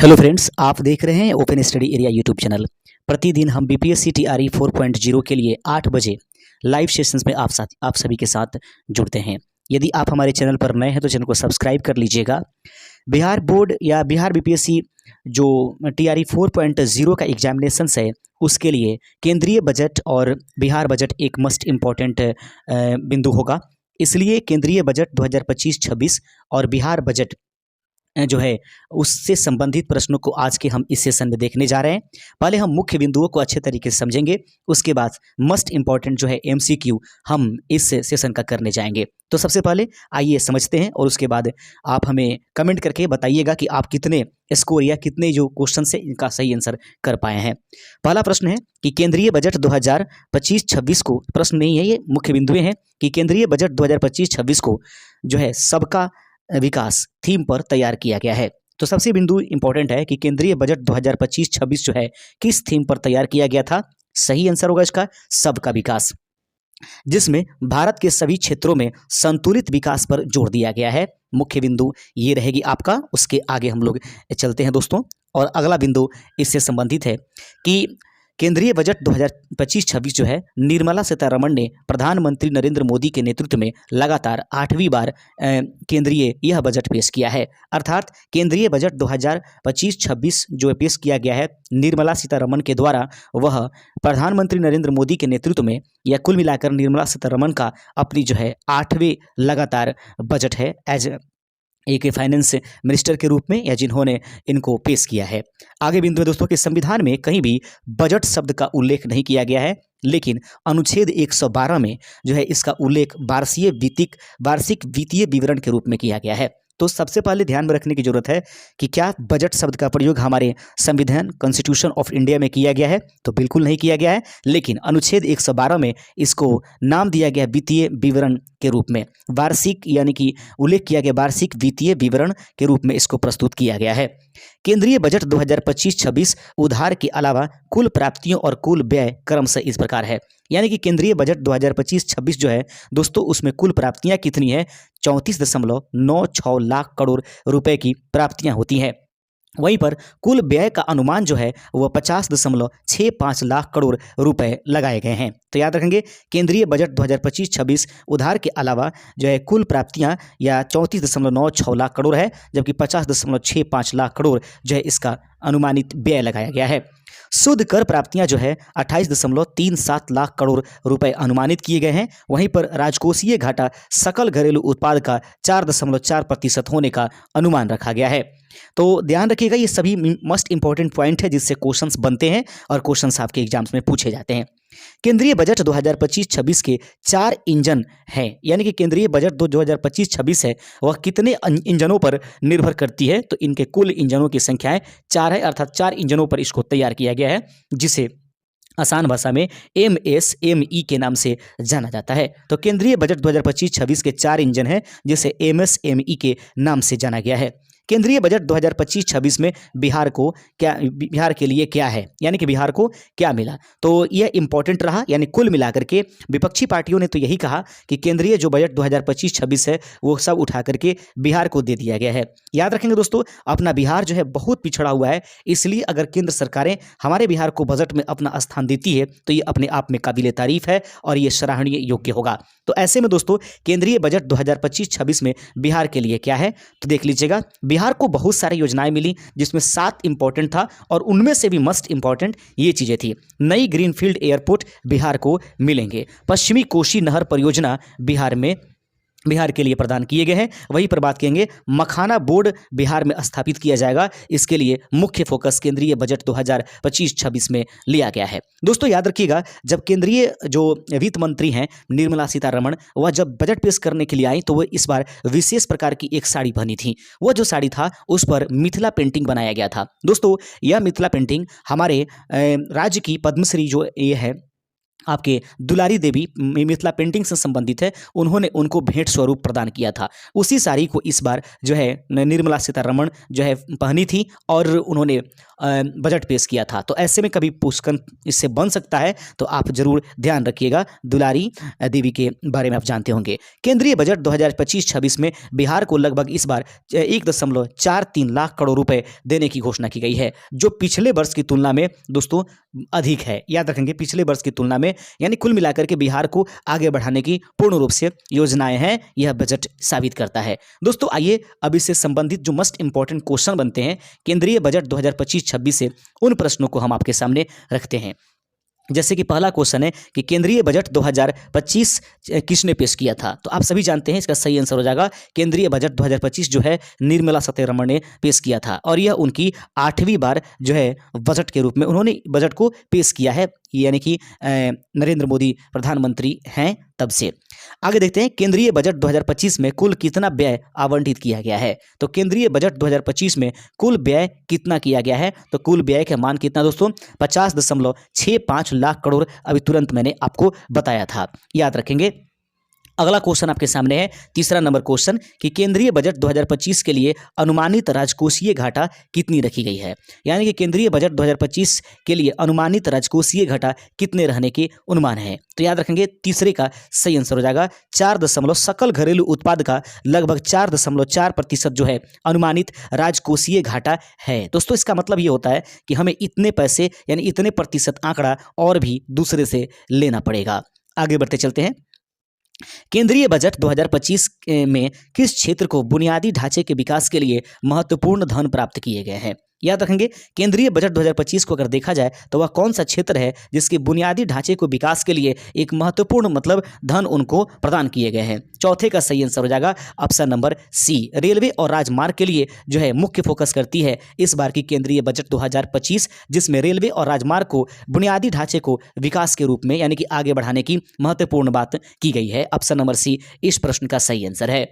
Hello friends, आप देख रहे हैं open study area YouTube channel. प्रतिदिन हम बीपीएससी टीआरई 4.0 के लिए 8 बजे लाइव सेशंस में आप सभी के साथ जुड़ते हैं। यदि आप हमारे चैनल पर नए हैं तो चैनल को सब्सक्राइब कर लीजिएगा। बिहार बोर्ड या बिहार बीपीएससी जो टीआरई 4.0 का एग्जामिनेशंस है उसके लिए केंद्रीय बजट और बिहार बजट एक मस्ट इम्पॉर्टेंट बिंदु होगा। इसलिए केंद्रीय बजट 2025-26 और बिहार बजट जो है उससे संबंधित प्रश्नों को आज के हम इस सेशन में देखने जा रहे हैं। पहले हम मुख्य बिंदुओं को अच्छे तरीके से समझेंगे, उसके बाद मस्ट इम्पॉर्टेंट जो है एमसीक्यू हम इस सेशन का करने जाएंगे। तो सबसे पहले आइए समझते हैं और उसके बाद आप हमें कमेंट करके बताइएगा कि आप कितने स्कोर या कितने जो क्वेश्चन से इनका सही आंसर कर पाए हैं। पहला प्रश्न है कि केंद्रीय बजट 2025-26 को, प्रश्न नहीं है ये, मुख्य बिंदुएं हैं कि केंद्रीय बजट 2025-26 को जो है सबका विकास थीम पर तैयार किया गया है। तो सबसे बिंदु इंपॉर्टेंट है कि केंद्रीय बजट 2025-26 जो है किस थीम पर तैयार किया गया था। सही आंसर होगा इसका सबका विकास, जिसमें भारत के सभी क्षेत्रों में संतुलित विकास पर जोर दिया गया है। मुख्य बिंदु ये रहेगी आपका। उसके आगे हम लोग चलते हैं दोस्तों, और अगला बिंदु इससे संबंधित है कि केंद्रीय बजट 2025-26 जो है निर्मला सीतारमण ने प्रधानमंत्री नरेंद्र मोदी के नेतृत्व में लगातार 8वीं बार केंद्रीय यह बजट पेश किया है। अर्थात केंद्रीय बजट 2025-26 जो पेश किया गया है निर्मला सीतारमण के द्वारा, वह प्रधानमंत्री नरेंद्र मोदी के नेतृत्व में, या कुल मिलाकर निर्मला सीतारमण का अपनी जो है 8वें लगातार बजट है एज एक फाइनेंस मिनिस्टर के रूप में, या जिन्होंने इनको पेश किया है। आगे बिंदु है दोस्तों कि संविधान में कहीं भी बजट शब्द का उल्लेख नहीं किया गया है, लेकिन अनुच्छेद 112 में जो है इसका उल्लेख वार्षिक वित्तीय विवरण के रूप में किया गया है। तो सबसे पहले ध्यान में रखने की जरूरत है कि क्या बजट शब्द का प्रयोग हमारे संविधान कॉन्स्टिट्यूशन ऑफ इंडिया में किया गया है, तो बिल्कुल नहीं किया गया है। लेकिन अनुच्छेद 112 में इसको नाम दिया गया वित्तीय विवरण के रूप में, वार्षिक यानी कि उल्लेख किया गया वार्षिक वित्तीय विवरण के रूप में इसको प्रस्तुत किया गया है। केंद्रीय बजट 2025-26 उधार के अलावा कुल प्राप्तियों और कुल व्यय क्रमशः इस प्रकार है। यानी कि केंद्रीय बजट 2025-26 जो है दोस्तों उसमें कुल प्राप्तियां कितनी है, 34.96 लाख करोड़ रुपए की प्राप्तियां होती हैं। वहीं पर कुल व्यय का अनुमान जो है वह 50.65 लाख करोड़ रुपए लगाए गए हैं। तो याद रखेंगे केंद्रीय बजट 2025-26 उधार के अलावा जो है कुल प्राप्तियां या 34.96 लाख करोड़ है, जबकि 50.65 लाख करोड़ जो है इसका अनुमानित व्यय लगाया गया है। शुद्ध कर प्राप्तियां जो है 28.37 लाख करोड़ रुपए अनुमानित किए गए हैं। वहीं पर राजकोषीय घाटा सकल घरेलू उत्पाद का 4.4% होने का अनुमान रखा गया है। तो ध्यान रखिएगा, ये सभी मस्ट इंपॉर्टेंट पॉइंट है जिससे क्वेश्चंस बनते हैं और क्वेश्चंस आपके एग्जाम्स में पूछे जाते हैं। केंद्रीय बजट 2025-26 के 4 इंजन हैं, यानी कि केंद्रीय बजट 2025-26 है वह कितने इंजनों पर निर्भर करती है, तो इनके कुल इंजनों की संख्याएं 4 है, अर्थात 4 इंजनों पर इसको तैयार किया गया है, जिसे आसान भाषा में MSME के नाम से जाना जाता है। तो केंद्रीय बजट 2025-26 के 4 इंजन हैं जिसे MSME के नाम से जाना गया है। केंद्रीय बजट 2025-26 में बिहार के लिए क्या है, यानी कि बिहार को क्या मिला, तो यह इंपॉर्टेंट रहा। यानी कुल मिलाकर के विपक्षी पार्टियों ने तो यही कहा कि केंद्रीय जो बजट 2025-26 है वो सब उठा करके बिहार को दे दिया गया है। याद रखेंगे दोस्तों, अपना बिहार जो है बहुत पिछड़ा हुआ है, इसलिए अगर केंद्र सरकारें हमारे बिहार को बजट में अपना स्थान देती है तो ये अपने आप में काबिले तारीफ है और ये सराहनीय योग्य होगा। तो ऐसे में दोस्तों केंद्रीय बजट 2025-26 में बिहार के लिए क्या है, तो देख लीजिएगा। बिहार को बहुत सारी योजनाएं मिली जिसमें 7 इंपॉर्टेंट था, और उनमें से भी मस्ट इंपॉर्टेंट ये चीजें थी। नई ग्रीनफील्ड एयरपोर्ट बिहार को मिलेंगे, पश्चिमी कोसी नहर परियोजना बिहार के लिए प्रदान किए गए हैं। वहीं पर बात करेंगे मखाना बोर्ड बिहार में स्थापित किया जाएगा, इसके लिए मुख्य फोकस केंद्रीय बजट 2025-26 में लिया गया है। दोस्तों याद रखिएगा, जब केंद्रीय जो वित्त मंत्री हैं निर्मला सीतारमण, वह जब बजट पेश करने के लिए आई तो वह इस बार विशेष प्रकार की एक साड़ी पहनी थी। वह जो साड़ी था उस पर मिथिला पेंटिंग बनाया गया था। दोस्तों यह मिथिला पेंटिंग हमारे राज्य की पद्मश्री जो ये है आपके दुलारी देवी मिथिला पेंटिंग से संबंधित है, उन्होंने उनको भेंट स्वरूप प्रदान किया था। उसी साड़ी को इस बार जो है निर्मला सीतारमण जो है पहनी थी और उन्होंने बजट पेश किया था। तो ऐसे में कभी क्वेश्चन इससे बन सकता है, तो आप जरूर ध्यान रखिएगा। दुलारी देवी के बारे में आप जानते होंगे। केंद्रीय बजट 2025-26 में बिहार को लगभग इस बार 1.43 लाख करोड़ रुपए देने की घोषणा की गई है, जो पिछले वर्ष की तुलना में दोस्तों अधिक है। याद रखेंगे, पिछले वर्ष की तुलना में, यानी कुल मिलाकर के बिहार को आगे बढ़ाने की पूर्ण रूप से योजनाएं हैं, यह बजट साबित करता है। दोस्तों आइए अब इससे संबंधित जो मोस्ट इंपॉर्टेंट क्वेश्चन बनते हैं केंद्रीय बजट 2025-26 से, उन प्रश्नों को हम आपके सामने रखते हैं। जैसे कि पहला क्वेश्चन है कि केंद्रीय बजट 2025 किसने पेश किया था? तो आप सभी जानते हैं इसका सही आंसर हो जाएगा केंद्रीय बजट 2025 जो है निर्मला सीतारमण ने पेश किया था, और यह उनकी 8वीं बार जो है बजट के रूप में उन्होंने बजट को पेश किया है, यानी कि नरेंद्र मोदी प्रधानमंत्री हैं तब से। आगे देखते हैं केंद्रीय बजट 2025 में कुल कितना व्यय आवंटित किया गया है? तो केंद्रीय बजट 2025 में कुल व्यय कितना किया गया है? तो कुल व्यय का मान कितना दोस्तों? 50.65 लाख करोड़। अभी तुरंत मैंने आपको बताया था, याद रखेंगे। अगला क्वेश्चन आपके सामने है, तीसरा नंबर क्वेश्चन कि केंद्रीय बजट 2025 के लिए अनुमानित राजकोषीय घाटा कितनी रखी गई है? यानी कि केंद्रीय बजट 2025 के लिए अनुमानित राजकोषीय घाटा कितने रहने के अनुमान है? तो याद रखेंगे तीसरे का सही आंसर हो जाएगा 4 सकल घरेलू उत्पाद का लगभग 4.4% जो है अनुमानित राजकोषीय घाटा है। दोस्तों इसका मतलब ये होता है कि हमें इतने पैसे यानी इतने प्रतिशत आंकड़ा और भी दूसरे से लेना पड़ेगा। आगे बढ़ते चलते हैं। केंद्रीय बजट 2025 में किस क्षेत्र को बुनियादी ढांचे के विकास के लिए महत्वपूर्ण धन प्राप्त किए गए हैं? याद रखेंगे केंद्रीय बजट 2025 को अगर देखा जाए तो वह कौन सा क्षेत्र है जिसके बुनियादी ढांचे को विकास के लिए एक महत्वपूर्ण मतलब धन उनको प्रदान किए गए हैं? चौथे का सही आंसर हो जाएगा ऑप्शन नंबर सी, रेलवे और राजमार्ग के लिए जो है मुख्य फोकस करती है इस बार की केंद्रीय बजट 2025, जिसमें रेलवे और राजमार्ग को बुनियादी ढांचे को विकास के रूप में यानी कि आगे बढ़ाने की महत्वपूर्ण बात की गई है। ऑप्शन नंबर सी इस प्रश्न का सही आंसर है।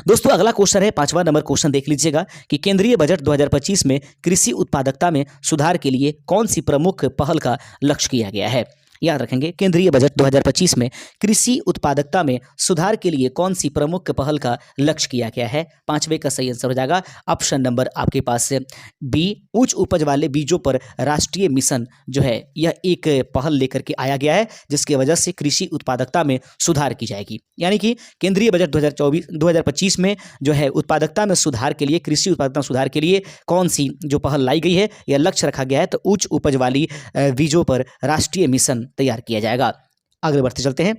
दोस्तों अगला क्वेश्चन है, 5वां नंबर क्वेश्चन देख लीजिएगा कि केंद्रीय बजट 2025 में कृषि उत्पादकता में सुधार के लिए कौन सी प्रमुख पहल का लक्ष्य किया गया है? याद रखेंगे केंद्रीय बजट 2025 में कृषि उत्पादकता में सुधार के लिए कौन सी प्रमुख पहल का लक्ष्य किया गया है? 5वें का सही आंसर हो जाएगा ऑप्शन नंबर आपके पास बी, उच्च उपज वाले बीजों पर राष्ट्रीय मिशन जो है यह एक पहल लेकर के आया गया है, जिसकी वजह से कृषि उत्पादकता में सुधार की जाएगी। यानी कि केंद्रीय बजट 2025 में जो है उत्पादकता में सुधार के लिए, कृषि उत्पादकता में सुधार के लिए कौन सी जो पहल लाई गई है, यह लक्ष्य रखा गया है, तो उच्च उपज वाली बीजों पर राष्ट्रीय मिशन तैयार किया जाएगा। आगे बढ़ते चलते हैं।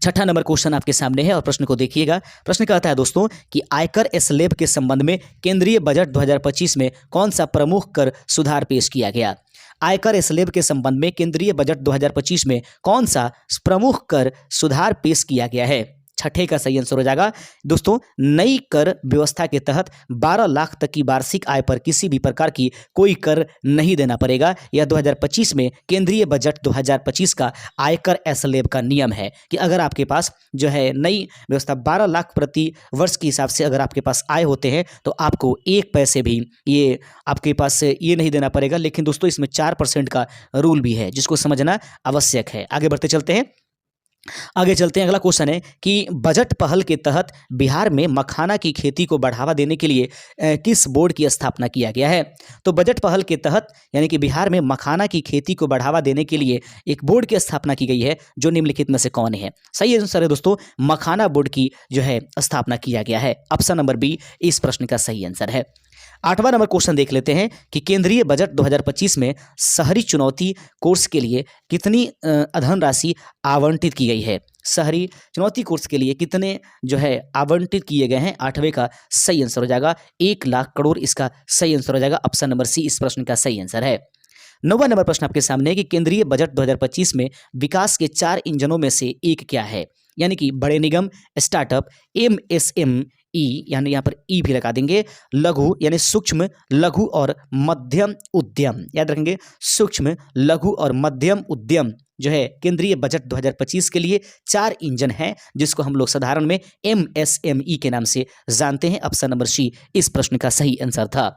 6ठा नंबर क्वेश्चन आपके सामने है और प्रश्न को देखिएगा। प्रश्न कहता है दोस्तों कि आयकर स्लैब के संबंध में केंद्रीय बजट 2025 में कौन सा प्रमुख कर सुधार पेश किया गया? आयकर स्लैब के संबंध में केंद्रीय बजट 2025 में कौन सा प्रमुख कर सुधार पेश किया गया है? छठे का सही आंसर हो जाएगा दोस्तों, नई कर व्यवस्था के तहत 12 लाख तक की वार्षिक आय पर किसी भी प्रकार की कोई कर नहीं देना पड़ेगा। यह 2025 में केंद्रीय बजट 2025 का आयकर स्लैब का नियम है कि अगर आपके पास जो है नई व्यवस्था 12 लाख प्रति वर्ष के हिसाब से अगर आपके पास आय होते हैं तो आपको 1 पैसे भी ये आपके पास ये नहीं देना पड़ेगा। लेकिन दोस्तों इसमें 4% का रूल भी है जिसको समझना आवश्यक है। आगे बढ़ते चलते हैं। अगला क्वेश्चन है कि बजट पहल के तहत बिहार में मखाना की खेती को बढ़ावा देने के लिए किस बोर्ड की स्थापना किया गया है? तो बजट पहल के तहत यानी कि बिहार में मखाना की खेती को बढ़ावा देने के लिए एक बोर्ड की स्थापना की गई है, जो निम्नलिखित में से कौन है? सही आंसर है दोस्तों, मखाना बोर्ड की जो है स्थापना किया गया है। ऑप्शन नंबर बी इस प्रश्न का सही आंसर है। 8वां नंबर क्वेश्चन देख लेते हैं कि केंद्रीय बजट 2025 में शहरी चुनौती कोर्स के लिए कितनी धनराशि आवंटित की गई है? शहरी चुनौती कोर्स के लिए कितने जो है आवंटित किए गए हैं? 8वें का सही आंसर हो जाएगा 1 लाख करोड़, इसका सही आंसर हो जाएगा ऑप्शन नंबर सी इस प्रश्न का सही आंसर है। 9वां नंबर प्रश्न आपके सामने है कि केंद्रीय बजट 2025 में विकास के 4 इंजनों में से एक क्या है? यानी कि बड़े निगम, स्टार्टअप, MSME यानी यहाँ पर ई भी लगा देंगे, लघु यानी सूक्ष्म, लघु और मध्यम उद्यम। याद रखेंगे सूक्ष्म, लघु और मध्यम उद्यम जो है केंद्रीय बजट 2025 के लिए 4 इंजन हैं, जिसको हम लोग साधारण में MSME के नाम से जानते हैं। ऑप्शन नंबर सी इस प्रश्न का सही आंसर था।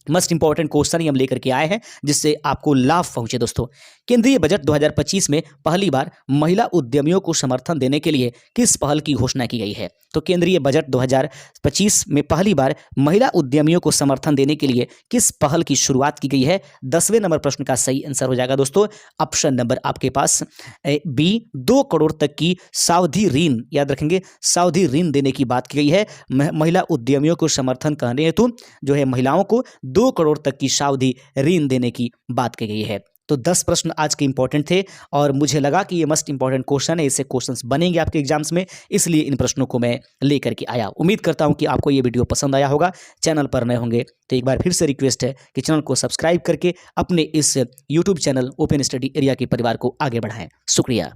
मस्ट इंपॉर्टेंट क्वेश्चन ही हम लेकर के आए हैं जिससे आपको लाभ पहुंचे दोस्तों। केंद्रीय बजट 2025 में पहली बार महिला उद्यमियों को समर्थन देने के लिए किस पहल की घोषणा की गई है? तो केंद्रीय बजट 2025 में पहली बार महिला उद्यमियों को समर्थन देने के लिए किस पहल की शुरुआत की गई है? 10वें नंबर प्रश्न का सही आंसर हो जाएगा दोस्तों ऑप्शन नंबर आपके पास बी, 2 करोड़ तक की सावधि ऋण, याद रखेंगे सावधि ऋण देने की बात की गई है। महिला उद्यमियों को समर्थन करने हेतु जो है महिलाओं को 2 करोड़ तक की सावधि ऋण देने की बात की गई है। तो 10 प्रश्न आज के इंपॉर्टेंट थे और मुझे लगा कि ये मस्ट इंपॉर्टेंट क्वेश्चन है, इससे क्वेश्चंस बनेंगे आपके एग्जाम्स में, इसलिए इन प्रश्नों को मैं लेकर के आया। उम्मीद करता हूं कि आपको ये वीडियो पसंद आया होगा। चैनल पर नए होंगे तो एक बार फिर से रिक्वेस्ट है कि चैनल को सब्सक्राइब करके अपने इस YouTube channel open study area के परिवार को आगे बढ़ाएं। शुक्रिया।